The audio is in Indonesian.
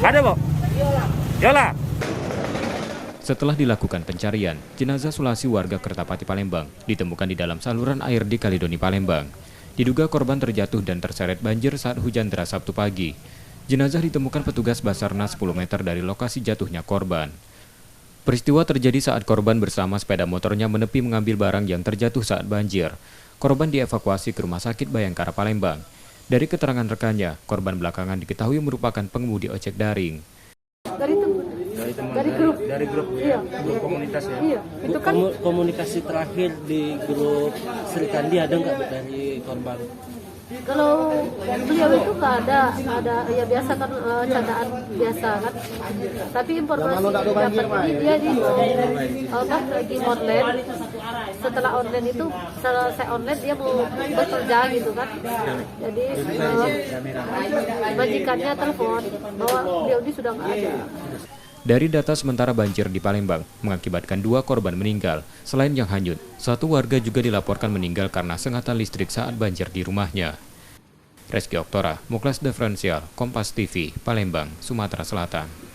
Ada, Bu? Yola. Setelah dilakukan pencarian, jenazah Sulasi warga Kertapati Palembang ditemukan di dalam saluran air di Kalidoni Palembang. Diduga korban terjatuh dan terseret banjir saat hujan deras Sabtu pagi. Jenazah ditemukan petugas Basarnas 10 meter dari lokasi jatuhnya korban. Peristiwa terjadi saat korban bersama sepeda motornya menepi mengambil barang yang terjatuh saat banjir. Korban dievakuasi ke Rumah Sakit Bayangkara Palembang. Dari keterangan rekannya, korban belakangan diketahui merupakan pengemudi ojek daring. Dari teman, dari grup ya? iya. Grup komunitas ya? Iya, itu kan Komunikasi terakhir di grup Sri Kandi ada nggak dari korban? kalau beliau itu nggak ada ya biasa kan candaan biasa kan. Tapi informasi dapat ini dia di lagi online. Setelah online itu selesai online dia mau bekerja gitu kan. Jadi majikannya telepon bahwa beliau ini sudah nggak ada. Dari data sementara banjir di Palembang mengakibatkan 2 korban meninggal. Selain yang hanyut, 1 warga juga dilaporkan meninggal karena sengatan listrik saat banjir di rumahnya. Reski Oktora, Muklas Diferensial, Kompas TV, Palembang, Sumatera Selatan.